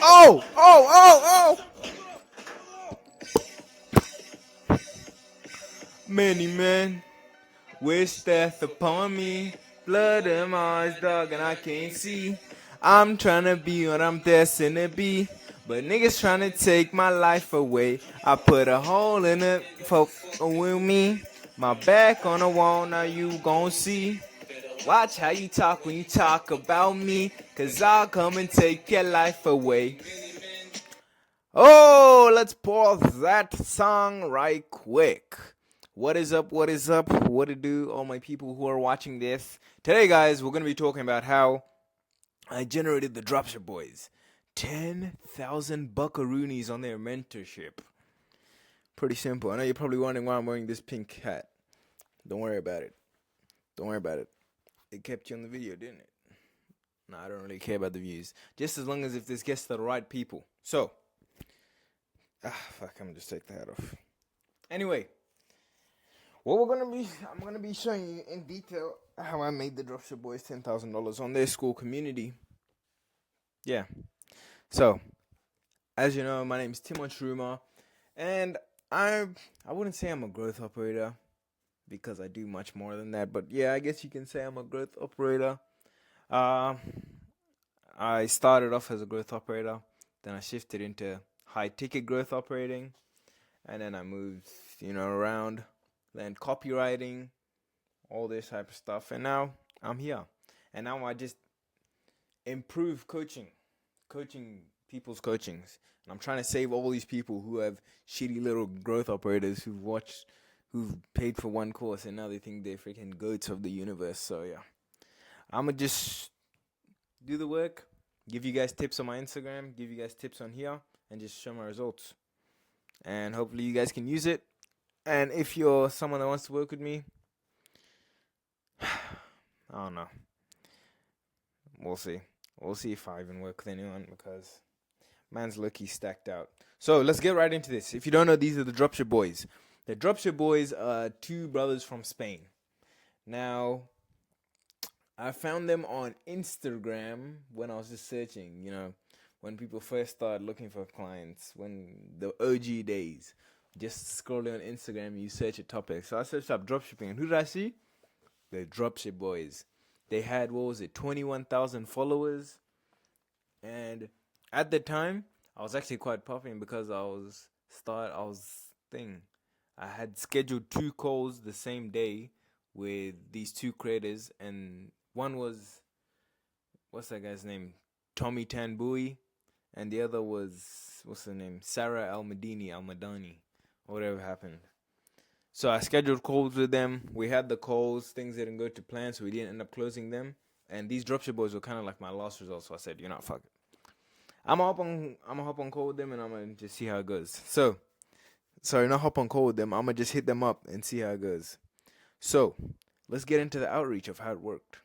Oh, oh, oh, oh. Many men wish death upon me. Blood in my eyes, dog, and I can't see. I'm trying to be what I'm destined to be. But niggas trying to take my life away. I put a hole in it for with me. My back on the wall, now you gon' see. Watch how you talk when you talk about me. Cause I'll come and take your life away. Oh, let's pause that song right quick. What is up? What is up? What to do, all my people who are watching this? Today, guys, we're going to be talking about how I generated the Dropship Boys 10,000 buckaroonies on their mentorship. Pretty simple. I know you're probably wondering why I'm wearing this pink hat. Don't worry about it. Don't worry about it. It kept you on the video, didn't it? No, I don't really care about the views. Just as long as if this gets to the right people. So, fuck, I'm gonna just take the hat off. Anyway, I'm gonna be showing you in detail how I made the Dropship Boys $10,000 on their school community. Yeah. So, as you know, my name is Timon Shruma, and I wouldn't say I'm a growth operator because I do much more than that. But yeah, I guess you can say I'm a growth operator. I started off as a growth operator, then I shifted into high ticket growth operating, and then I moved, around, then copywriting, all this type of stuff, and now I'm here. And now I just improve coaching people's coachings. And I'm trying to save all these people who have shitty little growth operators who've paid for one course and now they think they're freaking goats of the universe. So yeah, I'ma just do the work, give you guys tips on my Instagram, give you guys tips on here, and just show my results. And hopefully you guys can use it. And if you're someone that wants to work with me, I don't know. We'll see. We'll see if I even work with anyone because man's lucky stacked out. So let's get right into this. If you don't know, these are the Dropship Boys. The Dropship Boys are two brothers from Spain. Now, I found them on Instagram when I was just searching, when people first started looking for clients, when the OG days. Just scrolling on Instagram, you search a topic. So I searched up dropshipping, and who did I see? The Dropship Boys. They had, 21,000 followers. And at the time, I was actually quite popping because I had scheduled 2 calls the same day with these 2 creators, and one was, what's that guy's name? Tommy Tanbui, and the other was, what's her name? Sarah Almadani, or whatever happened. So I scheduled calls with them. We had the calls. Things didn't go to plan, so we didn't end up closing them. And these Dropship Boys were kind of like my last result, so I said, fuck it. I'm gonna hop on call with them, and I'm gonna just see how it goes. Not hop on call with them. I'm gonna just hit them up and see how it goes. So let's get into the outreach of how it worked.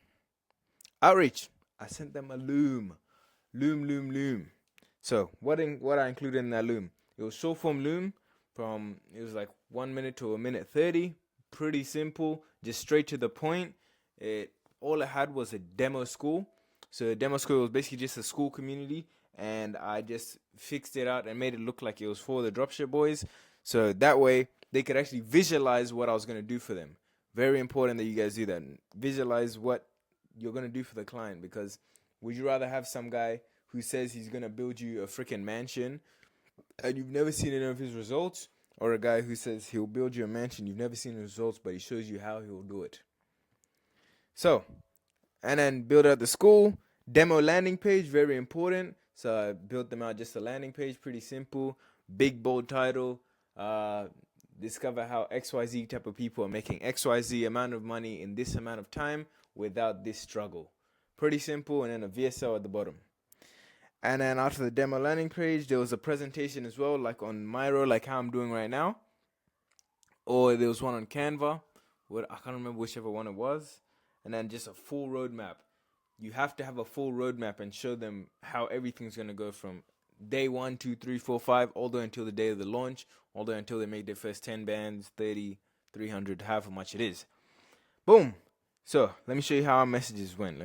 Outreach. I sent them a loom. So what I included in that loom? It was short form loom. It was like 1 minute to 1:30. Pretty simple, just straight to the point. All it had was a demo school. So a demo school was basically just a school community, and I just fixed it out and made it look like it was for the Dropship Boys. So that way they could actually visualize what I was gonna do for them. Very important that you guys do that. Visualize what you're gonna do for the client, because would you rather have some guy who says he's gonna build you a freaking mansion and you've never seen any of his results, or a guy who says he'll build you a mansion, you've never seen the results, but he shows you how he'll do it? So, and then build out the school. Demo landing page, very important. So I built them out just a landing page, pretty simple. Big, bold title. Discover how XYZ type of people are making XYZ amount of money in this amount of time without this struggle. Pretty simple, and then a VSL at the bottom. And then after the demo landing page, there was a presentation as well, like on Miro, like how I'm doing right now. Or there was one on Canva. I can't remember whichever one it was. And then just a full roadmap. You have to have a full roadmap and show them how everything's going to go from day 1, 2, 3, 4, 5, all the way until the day of the launch, all the way until they make their first 10 bands, 30, 300, however much it is. Boom. So let me show you how our messages went.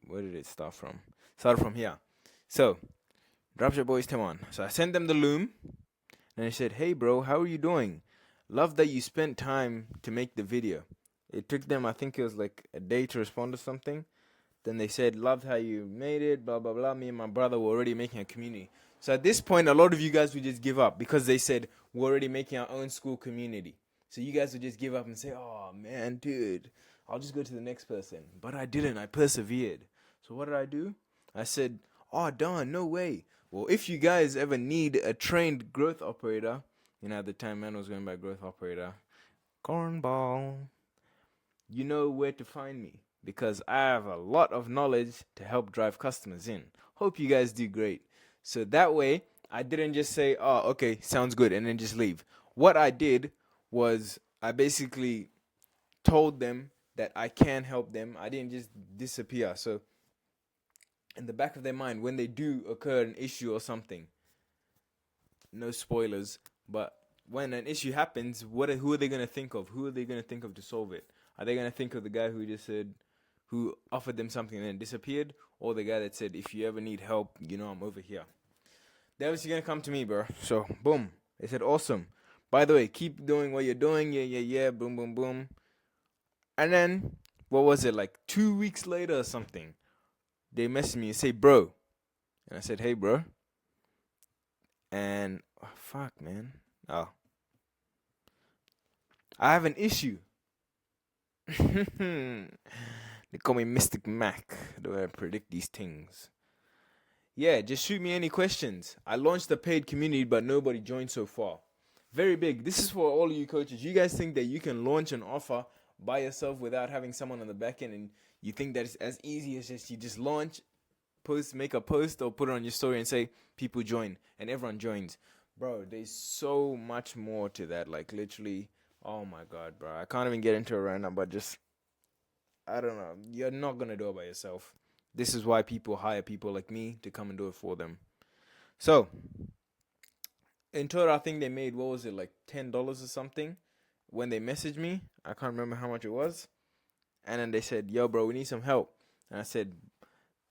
Where did it start from? Started from here. So Dropship Boys Taiwan. So I sent them the loom, and I said, "Hey, bro, how are you doing? Love that you spent time to make the video." It took them, I think it was like a day to respond to something. Then they said, "Loved how you made it, blah, blah, blah." Me and my brother were already making a community. So at this point, a lot of you guys would just give up because they said, "We're already making our own school community." So you guys would just give up and say, "Oh, man, dude, I'll just go to the next person." But I didn't. I persevered. So what did I do? I said, "Oh, darn, no way." Well, if you guys ever need a trained growth operator, at the time, man was going by growth operator, cornball, you know where to find me because I have a lot of knowledge to help drive customers in. Hope you guys do great. So that way, I didn't just say, "Oh, okay, sounds good," and then just leave. What I did was I basically told them that I can help them. I didn't just disappear. So in the back of their mind, when they do occur an issue or something, no spoilers, but when an issue happens, who are they going to think of? Who are they going to think of to solve it? Are they going to think of the guy who just said, who offered them something and then disappeared, or the guy that said, "If you ever need help, I'm over here"? They're obviously going to come to me, bro. So, boom. They said, "Awesome. By the way, keep doing what you're doing. Yeah, yeah, yeah. Boom, boom, boom." And then, what was it, like 2 weeks later or something? They messaged me and say, "Bro." And I said, "Hey, bro." And, oh, fuck, man. Oh. I have an issue. They call me Mystic Mac, the way I predict these things. Yeah, just shoot me any questions. I launched a paid community, but nobody joined so far. Very big. This is for all of you coaches. You guys think that you can launch an offer by yourself without having someone on the back end, and you think that it's as easy as you just launch, make a post, or put it on your story and say, "People join," and everyone joins. Bro, there's so much more to that. Like, literally, oh my God, bro. I can't even get into it right now, but just, I don't know. You're not going to do it by yourself. This is why people hire people like me to come and do it for them. So, in total, I think they made, what was it, like $10 or something when they messaged me. I can't remember how much it was. And then they said, "Yo, bro, we need some help." And I said,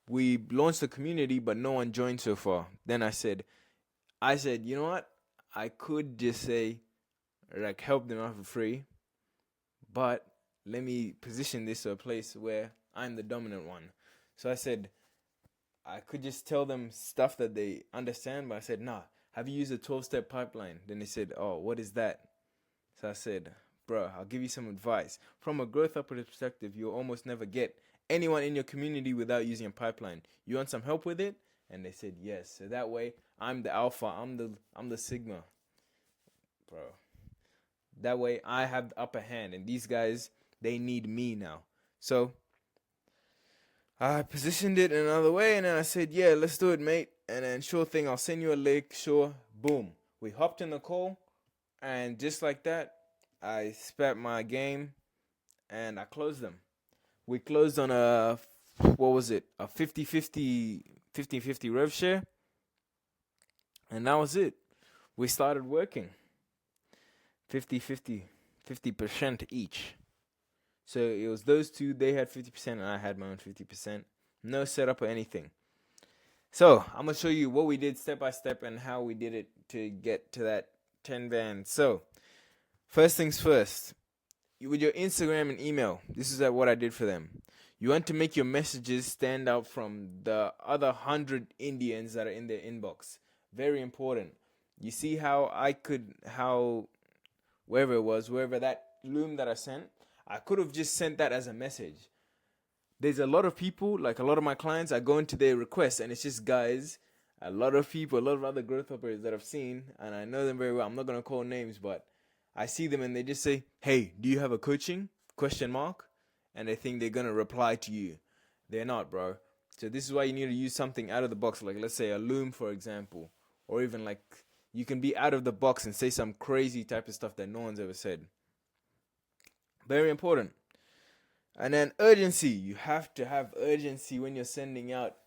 "We launched the community, but no one joined so far." Then I said, "You know what? I could just say, like, help them out for free, but let me position this to a place where I'm the dominant one." So I said, I could just tell them stuff that they understand, but I said, "Nah, have you used a 12-step pipeline?" Then they said, "Oh, what is that?" So I said, "Bro, I'll give you some advice. From a growth operative perspective, you'll almost never get anyone in your community without using a pipeline. You want some help with it?" And they said yes. So that way, I'm the alpha, I'm the sigma, bro. That way, I have the upper hand, and these guys, they need me now. So I positioned it in another way, and then I said, "Yeah, let's do it, mate." And then, "Sure thing, I'll send you a link." Sure, boom. We hopped in the call, and just like that, I spat my game, and I closed them. We closed on what was it? A 50-50 rev share, and that was it. We started working 50-50, 50% each. So it was those two, they had 50%, and I had my own 50%. No setup or anything. So I'm going to show you what we did step by step and how we did it to get to that 10 bands. So first things first, with your Instagram and email, this is what I did for them. You want to make your messages stand out from the other 100 Indians that are in their inbox. Very important. You see how wherever that loom that I sent, I could have just sent that as a message. There's a lot of people, like a lot of my clients, I go into their requests and it's just guys, a lot of people, a lot of other growth operators that I've seen, and I know them very well. I'm not going to call names, but I see them and they just say, "Hey, do you have a coaching? Question mark. And they think they're going to reply to you. They're not, bro. So this is why you need to use something out of the box, like let's say a loom, for example, or even like you can be out of the box and say some crazy type of stuff that no one's ever said. Very important. And then urgency. You have to have urgency when you're sending out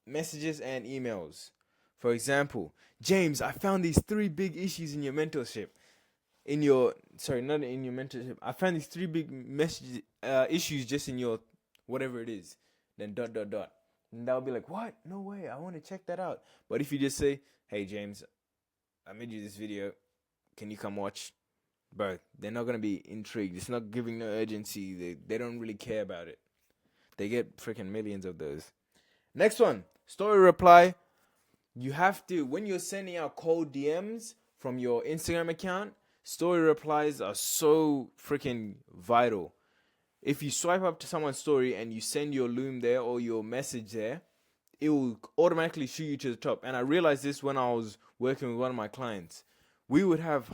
messages and emails. For example, "James, I found these 3 big issues in your mentorship." Not in your mentorship. "I found these 3 big issues just in your whatever it is." Then ... And they'll be like, what? No way, I want to check that out. But if you just say, hey, James, I made you this video. Can you come watch? Bro, they're not going to be intrigued. It's not giving no urgency. They don't really care about it. They get freaking millions of those. Next one, story reply. You have to, when you're sending out cold DMs from your Instagram account, story replies are so freaking vital. If you swipe up to someone's story and you send your Loom there or your message there, it will automatically shoot you to the top. And I realized this when I was working with one of my clients. We would have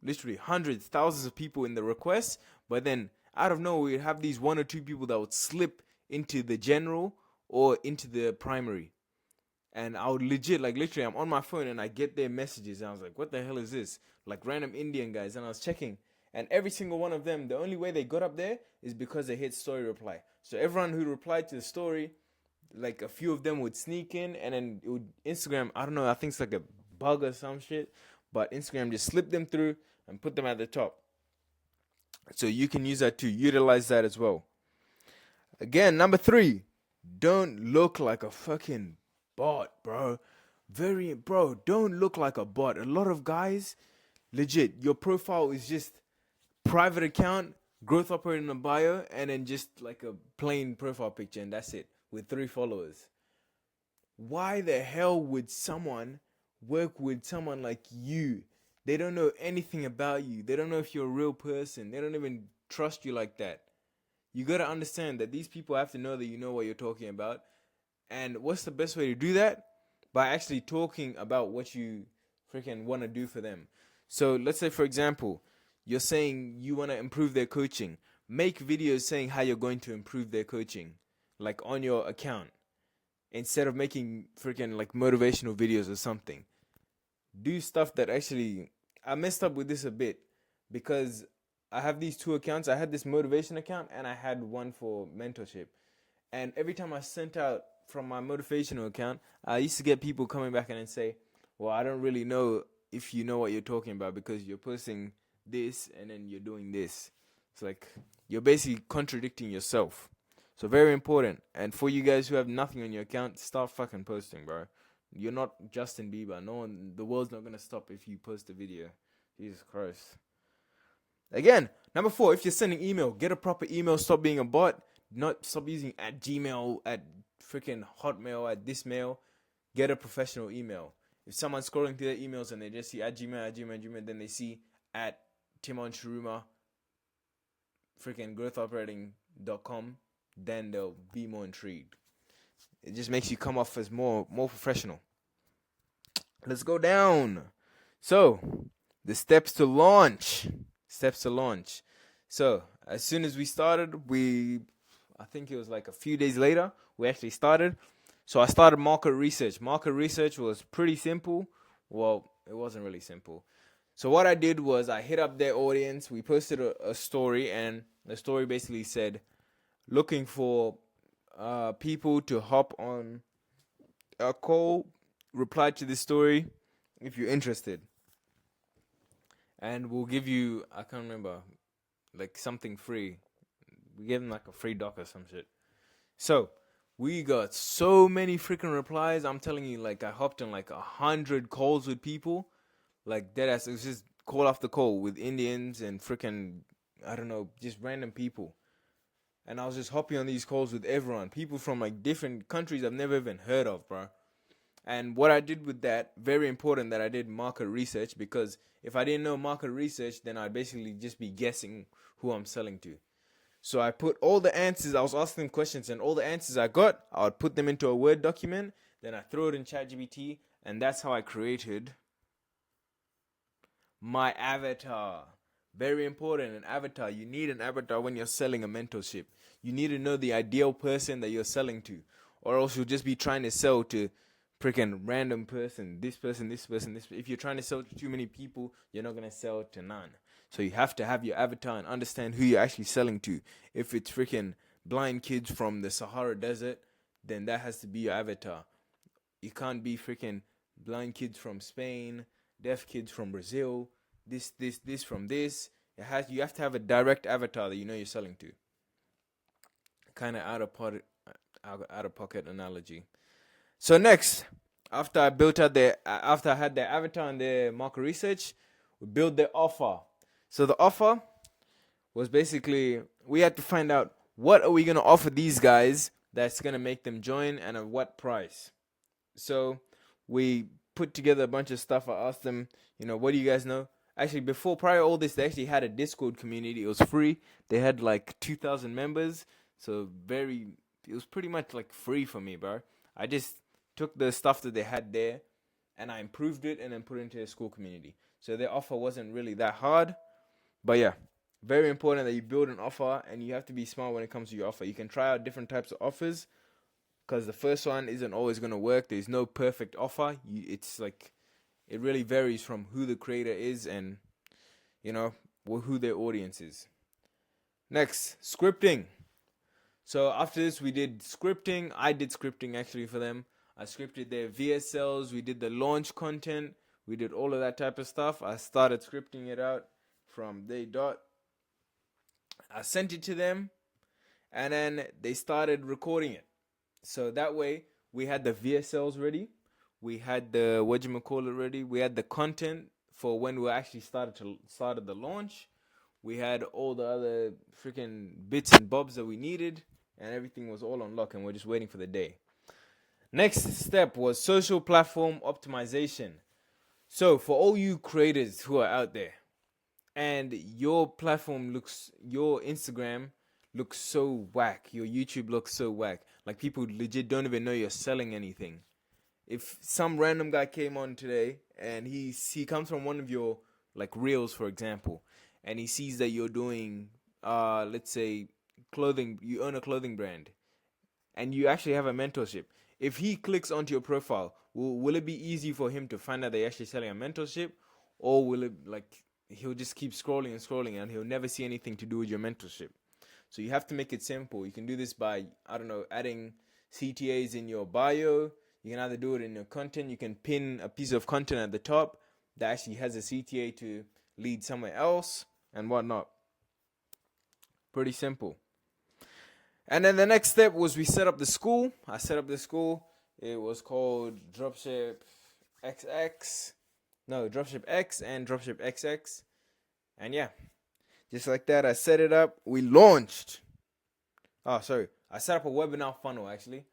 literally hundreds, thousands of people in the request, but then out of nowhere, we'd have these 1 or 2 people that would slip into the general or into the primary. And I would literally, I'm on my phone and I get their messages. And I was like, what the hell is this? Like random Indian guys. And I was checking. And every single one of them, the only way they got up there is because they hit story reply. So everyone who replied to the story, like a few of them would sneak in. And then it would Instagram, I don't know, I think it's like a bug or some shit. But Instagram just slipped them through and put them at the top. So you can use that to utilize that as well. Again, number 3, don't look like a fucking bot, bro. Don't look like a bot. A lot of guys, legit, your profile is just private account, growth operator in the bio, and then just like a plain profile picture, and that's it, with 3 followers. Why the hell would someone work with someone like you? They don't know anything about you. They don't know if you're a real person. They don't even trust you like that. You gotta understand that these people have to know that you know what you're talking about. And what's the best way to do that? By actually talking about what you freaking want to do for them. So let's say, for example, you're saying you want to improve their coaching. Make videos saying how you're going to improve their coaching, like on your account, instead of making freaking like motivational videos or something. Do stuff that actually, I messed up with this a bit because I have these 2 accounts. I had this motivation account and I had one for mentorship. And every time I sent out from my motivational account, I used to get people coming back and then say, well, I don't really know if you know what you're talking about because you're posting this and then you're doing this. It's like you're basically contradicting yourself. So very important. And for you guys who have nothing on your account, start fucking posting, bro. You're not Justin Bieber. No one, the world's not going to stop if you post a video. Jesus Christ. Again, number 4, if you're sending email, get a proper email. Stop being a bot. Stop using at Gmail, at freaking Hotmail, at this mail. Get a professional email. If someone's scrolling through their emails and they just see at Gmail, then they see at Timon Shuruma, freaking growthoperating.com, then they'll be more intrigued. It just makes you come off as more professional. Let's go down. So, the steps to launch. So, as soon as we started, I think it was like a few days later, we actually started. So I started market research. Market research was pretty simple. Well, it wasn't really simple. So what I did was I hit up their audience. We posted a story, and the story basically said, looking for people to hop on a call, reply to this story if you're interested. And we'll give you, I can't remember, like something free. We gave them like a free doc or some shit. So we got so many freaking replies. I'm telling you, like I hopped on like 100 calls with people. Like deadass, it was just call after call with Indians and freaking, I don't know, just random people. And I was just hopping on these calls with everyone. People from like different countries I've never even heard of, bro. And what I did with that, very important that I did market research, because if I didn't know market research, then I'd basically just be guessing who I'm selling to. So I put all the answers, I was asking them questions, and all the answers I got, I would put them into a Word document, then I throw it in ChatGPT, and that's how I created my avatar. Very important, an avatar. You need an avatar when you're selling a mentorship. You need to know the ideal person that you're selling to, or else you'll just be trying to sell to freaking random person, this person, this person, this. If you're trying to sell to too many people, you're not gonna sell to none. So you have to have your avatar and understand who you're actually selling to. If it's freaking blind kids from the Sahara Desert, then that has to be your avatar. You can't be freaking blind kids from Spain, deaf kids from Brazil, this from this. You have to have a direct avatar that you know you're selling to. Kind of out of pocket analogy. So next, after I had their avatar and their market research, we built the offer. So the offer was basically we had to find out what are we gonna offer these guys that's gonna make them join and at what price. So we put together a bunch of stuff. I asked them, what do you guys know? Actually, prior to all this, they actually had a Discord community. It was free. They had like 2,000 members. So it was pretty much like free for me, bro. I just took the stuff that they had there and I improved it and then put it into a school community. So their offer wasn't really that hard. But yeah, very important that you build an offer and you have to be smart when it comes to your offer. You can try out different types of offers because the first one isn't always going to work. There's no perfect offer. It's like it really varies from who the creator is and who their audience is. Next, scripting. So after this, we did scripting. I did scripting actually for them. I scripted their VSLs. We did the launch content. We did all of that type of stuff. I started scripting it out from day dot. I sent it to them, and then they started recording it. So that way, we had the VSLs ready. We had the ready. We had the content for when we actually started the launch. We had all the other freaking bits and bobs that we needed, and everything was all on lock, and we're just waiting for the day. Next step was social platform optimization. So for all you creators who are out there, and your Instagram looks so whack, your YouTube looks so whack, like people legit don't even know you're selling anything. If some random guy came on today and he comes from one of your like reels, for example, and he sees that you're doing let's say clothing, you own a clothing brand and you actually have a mentorship. If he clicks onto your profile, will it be easy for him to find out they're actually selling a mentorship, or will it like he'll just keep scrolling and scrolling and he'll never see anything to do with your mentorship? So you have to make it simple. You can do this by, I don't know, adding CTAs in your bio. You can either do it in your content. You can pin a piece of content at the top that actually has a CTA to lead somewhere else and whatnot. Pretty simple. And then the next step was we set up the school. I set up the school. It was called Dropship XX. No, Dropship X and Dropship XX. And yeah, just like that, I set it up. We launched. I set up a webinar funnel actually.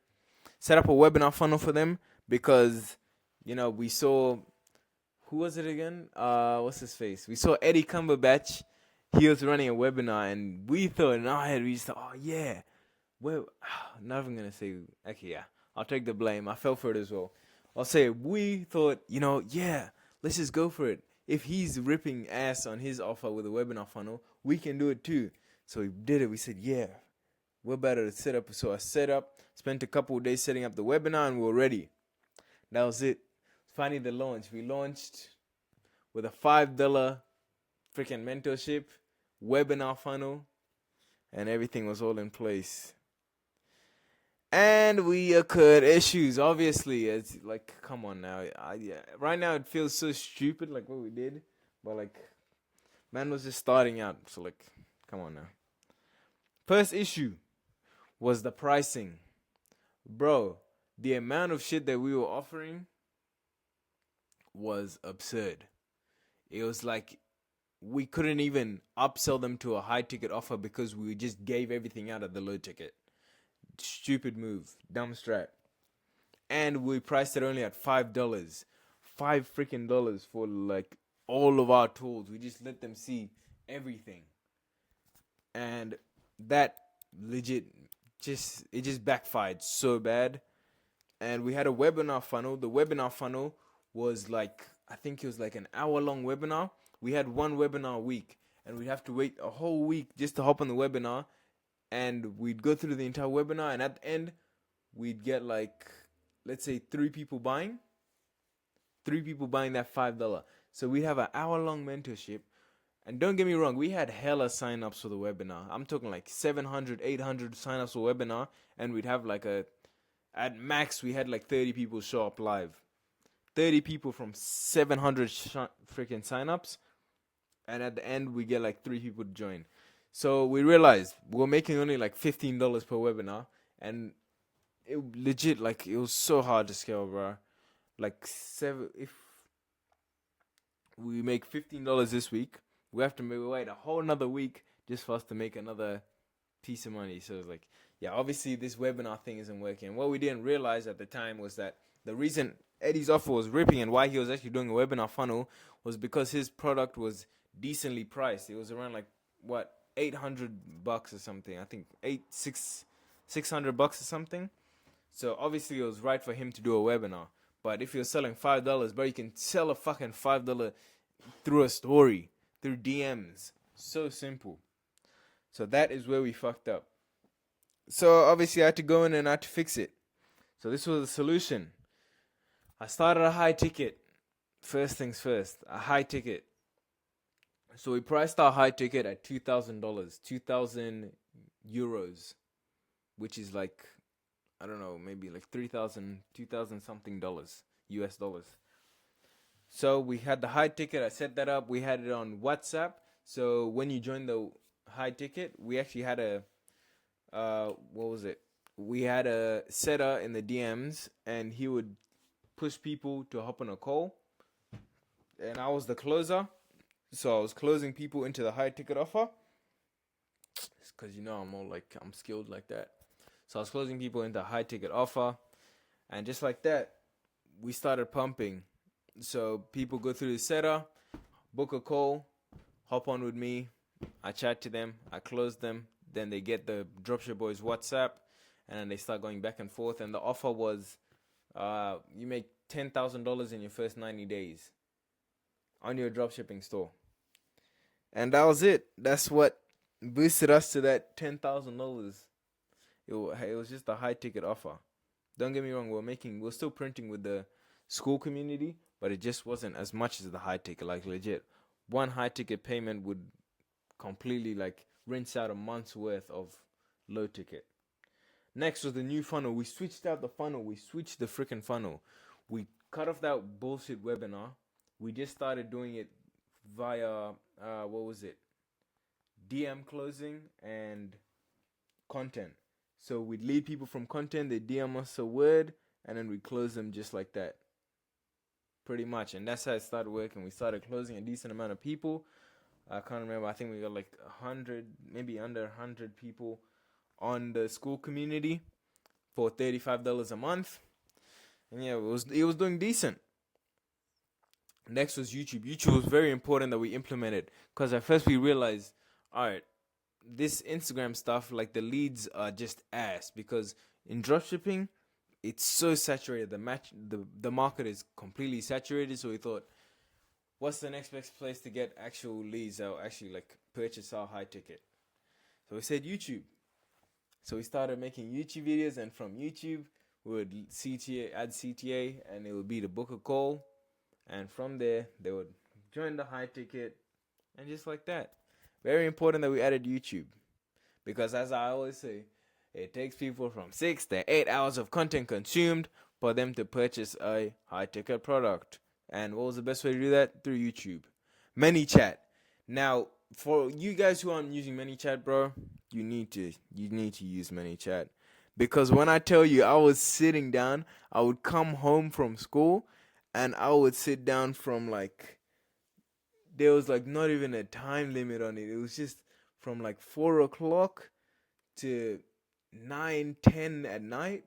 Set up a webinar funnel for them because, we saw, who was it again? What's his face? We saw Eddie Cumberbatch. He was running a webinar and we thought in our head, we just thought, oh yeah. Well, not even going to say, okay, yeah. I'll take the blame. I fell for it as well. I'll say we thought, yeah, let's just go for it. If he's ripping ass on his offer with a webinar funnel, we can do it too. So we did it. We said, yeah, we're better to set up. So I set up, spent a couple of days setting up the webinar, and we were ready. That was it. Finally, the launch. We launched with a $5 freaking mentorship, webinar funnel, and everything was all in place. And we occurred issues, obviously. It's like, come on now. Right now, it feels so stupid, like what we did. But like, man was just starting out. So like, come on now. First issue was the pricing. Bro, the amount of shit that we were offering was absurd. It was like, we couldn't even upsell them to a high ticket offer because we just gave everything out at the low ticket. Stupid move, dumb strat. And we priced it only at $5, $5 freaking dollars for like all of our tools. We just let them see everything, and that legit just backfired so bad. And we had a webinar funnel. The webinar funnel was like, I think it was like an hour-long webinar. We had one webinar a week, and we'd have to wait a whole week just to hop on the webinar. And we'd go through the entire webinar, and at the end, we'd get like, let's say 3 people buying that $5. So we'd have an hour-long mentorship. And don't get me wrong, we had hella sign-ups for the webinar. I'm talking like 700, 800 sign-ups for webinar, and we'd have like at max, we had like 30 people show up live. 30 people from 700 freaking sign-ups, and at the end, we get like 3 people to join. So we realized we're making only like $15 per webinar, and it legit, like, it was so hard to scale, bro. Like, if we make $15 this week, we have to wait a whole another week just for us to make another piece of money. So it's like, yeah, obviously this webinar thing isn't working. What we didn't realize at the time was that the reason Eddie's offer was ripping and why he was actually doing a webinar funnel was because his product was decently priced. It was around like what, $800 or something. I think 600 bucks or something. So obviously it was right for him to do a webinar. But if you're selling $5, bro, you can sell a fucking $5 through a story, through DMs. So simple. So that is where we fucked up. So obviously I had to go in and I had to fix it. So this was the solution. I started a high ticket. First things first, a high ticket. So we priced our high ticket at $2,000, 2,000 euros, which is like, I don't know, maybe like 3,000, 2,000 something dollars, US dollars. So we had the high ticket. I set that up. We had it on WhatsApp. So when you join the high ticket, we actually had a, what was it? We had a setter in the DMs, and he would push people to hop on a call. And I was the closer. So I was closing people into the high ticket offer. It's because, I'm skilled like that. So I was closing people into high ticket offer. And just like that, we started pumping. So people go through the setter, book a call, hop on with me. I chat to them. I close them. Then they get the Dropship Boys WhatsApp. And then they start going back and forth. And the offer was, you make $10,000 in your first 90 days on your dropshipping store. And that was it. That's what boosted us to that $10,000. It was just a high ticket offer. Don't get me wrong, we're still printing with the school community, but it just wasn't as much as the high ticket. Like, legit, one high ticket payment would completely like rinse out a month's worth of low ticket. Next was the new funnel. We switched out the funnel. We switched the freaking funnel. We cut off that bullshit webinar. We just started doing it via, DM closing and content. So we'd lead people from content, they DM us a word, and then we close them just like that. Pretty much. And that's how it started working. We started closing a decent amount of people. I can't remember. I think we got like 100, maybe under 100 people on the school community for $35 a month. And yeah, it was doing decent. Next was YouTube. YouTube was very important that we implemented, because at first we realized, all right, this Instagram stuff, like, the leads are just ass, because in dropshipping, it's so saturated. The market is completely saturated. So we thought, what's the next best place to get actual leads that will actually like purchase our high ticket? So we said YouTube. So we started making YouTube videos, and from YouTube we would add CTA, and it would be to book a call. And from there, they would join the high ticket, and just like that. Very important that we added YouTube. Because as I always say, it takes people from 6 to 8 hours of content consumed for them to purchase a high ticket product. And what was the best way to do that? Through YouTube. ManyChat. Now, for you guys who aren't using ManyChat, bro, you need to use ManyChat. Because when I tell you, I was sitting down, I would come home from school, and I would sit down from like, there was like not even a time limit on it. It was just from like 4 o'clock to 9-10 at night.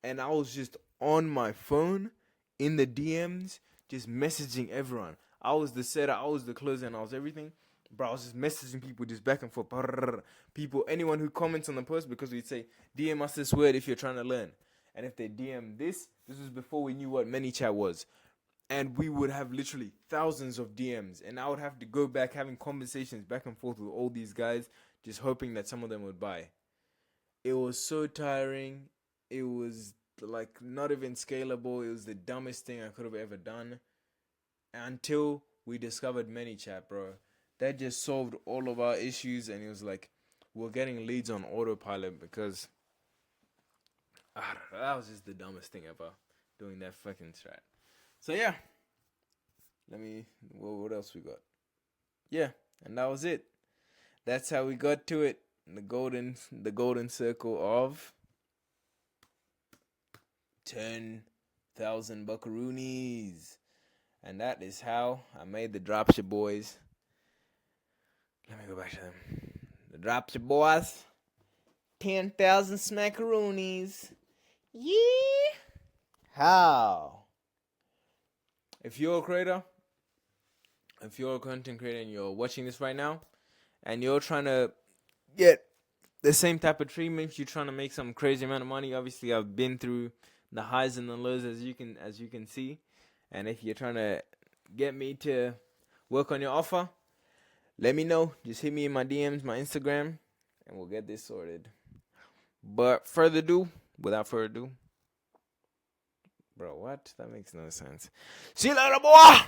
And I was just on my phone in the DMs, just messaging everyone. I was the setter, I was the closer, and I was everything. Bro, I was just messaging people just back and forth. People, anyone who comments on the post, because we'd say, DM us this word if you're trying to learn. And if they DM this was before we knew what ManyChat was. And we would have literally thousands of DMs. And I would have to go back having conversations back and forth with all these guys, just hoping that some of them would buy. It was so tiring. It was like not even scalable. It was the dumbest thing I could have ever done. Until we discovered ManyChat, bro. That just solved all of our issues. And it was like, we're getting leads on autopilot, because I don't know, that was just the dumbest thing ever, doing that fucking strat. So yeah, what else we got? Yeah, and that was it. That's how we got to it. The golden circle of 10,000 buckaroonies. And that is how I made the dropship boys. Let me go back to them. The dropship boys. 10,000 smackaroonies. Yeah. How? If you're a creator, if you're a content creator and you're watching this right now, and you're trying to get the same type of treatment, you're trying to make some crazy amount of money. Obviously, I've been through the highs and the lows, as you can see. And if you're trying to get me to work on your offer, let me know. Just hit me in my DMs, my Instagram, and we'll get this sorted. But without further ado, bro, what? That makes no sense. See you later, boy!